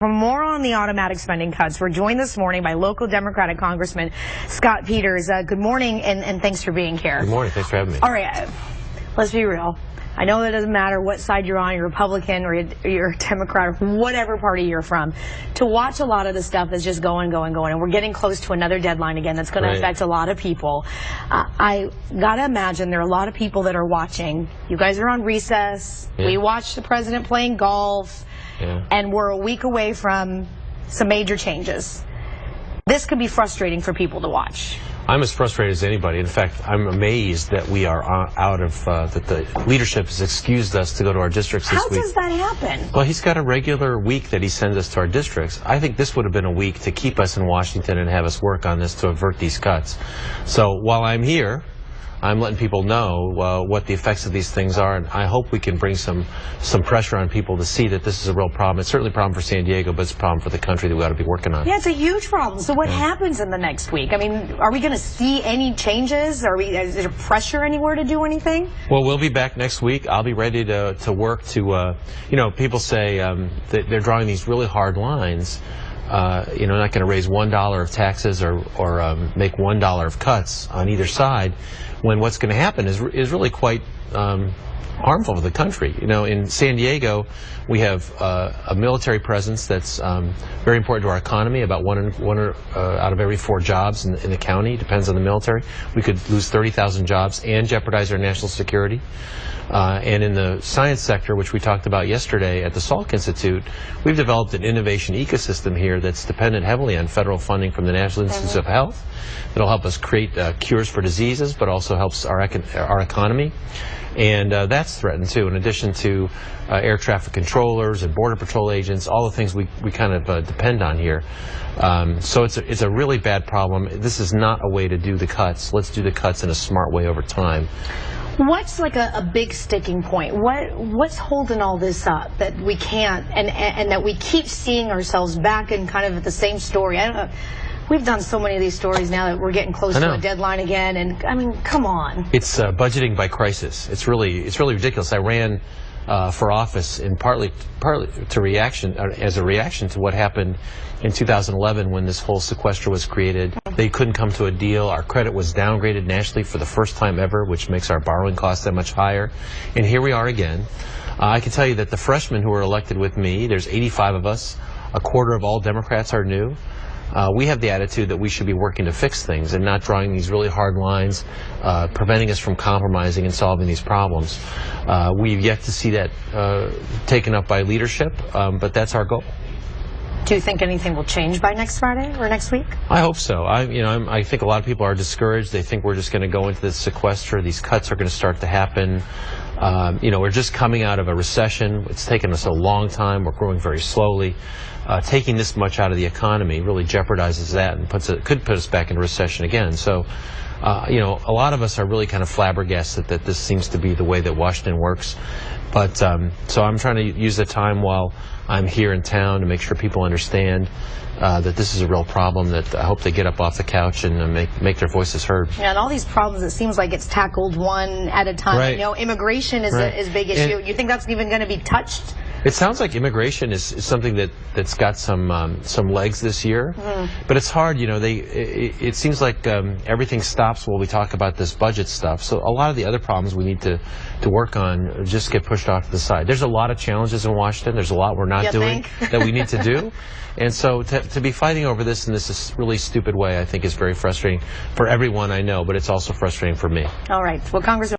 For more on the automatic spending cuts, we're joined this morning by local Democratic Congressman Scott Peters. Good morning, and thanks for being here. Good morning. Thanks for having me. All right, let's be real. I know that it doesn't matter what side you're on, you're Republican or you're a Democrat or whatever party you're from. To watch a lot of the stuff that's just going, and we're getting close to another deadline again that's going to affect a lot of people. I got to imagine there are a lot of people that are watching. You guys are on recess. Yeah. We watched the president playing golf. Yeah. And we're a week away from some major changes. This could be frustrating for people to watch. I'm as frustrated as anybody. In fact, I'm amazed that we are out of, that the leadership has excused us to go to our districts this week. How does that happen? Well, he's got a regular week that he sends us to our districts. I think this would have been a week to keep us in Washington and have us work on this to avert these cuts. So while I'm here, I'm letting people know what the effects of these things are, and I hope we can bring some pressure on people to see that this is a real problem. It's certainly a problem for San Diego, but it's a problem for the country that we ought to be working on. Yeah, it's a huge problem. So what happens in the next week? I mean, are we going to see any changes? Is there pressure anywhere to do anything? Well, we'll be back next week. I'll be ready to work to, people say that they're drawing these really hard lines. Not going to raise $1 of taxes or make $1 of cuts on either side, when what's going to happen is really quite harmful for the country. In San Diego, we have a military presence that's very important to our economy. About one out of every 4 jobs in the county depends on the military. We could lose 30,000 jobs and jeopardize our national security. And in the science sector, which we talked about yesterday at the Salk Institute, we've developed an innovation ecosystem here that's dependent heavily on federal funding from the National Institutes of Health. That'll help us create cures for diseases, but also helps our economy. And that's threatened too, in addition to air traffic controllers and border patrol agents, all the things we kind of depend on here. So it's a really bad problem. This is not a way to do the cuts. Let's do the cuts in a smart way over time. What's like a big sticking point? What's holding all this up that we can't, and that we keep seeing ourselves back in kind of the same story? I don't know. We've done so many of these stories now that we're getting close to a deadline again, and I mean, come on. It's budgeting by crisis. It's really ridiculous. I ran for office in partly as a reaction to what happened in 2011 when this whole sequester was created. They couldn't come to a deal. Our credit was downgraded nationally for the first time ever, which makes our borrowing costs that much higher. And here we are again. I can tell you that the freshmen who were elected with me, there's 85 of us, a quarter of all Democrats are new. We have the attitude that we should be working to fix things and not drawing these really hard lines, preventing us from compromising and solving these problems. We've yet to see that taken up by leadership, but that's our goal. Do you think anything will change by next Friday or next week? I hope so. I think a lot of people are discouraged. They think we're just going to go into this sequester. These cuts are going to start to happen. We're just coming out of a recession. It's taken us a long time. We're growing very slowly. Taking this much out of the economy really jeopardizes that and could put us back in recession again. So, a lot of us are really kind of flabbergasted that this seems to be the way that Washington works. But so I'm trying to use the time while I'm here in town to make sure people understand that this is a real problem, that I hope they get up off the couch and make their voices heard. Yeah, and all these problems, it seems like it's tackled one at a time. Right. Immigration is a big issue. You think that's even going to be touched? It sounds like immigration is something that's got some legs this year, but it's hard. It seems like everything stops while we talk about this budget stuff. So a lot of the other problems we need to work on just get pushed off to the side. There's a lot of challenges in Washington. There's a lot we're not doing that we need to do. And so to be fighting over this in this really stupid way, I think is very frustrating for everyone I know, but it's also frustrating for me. All right. Well, Congressman.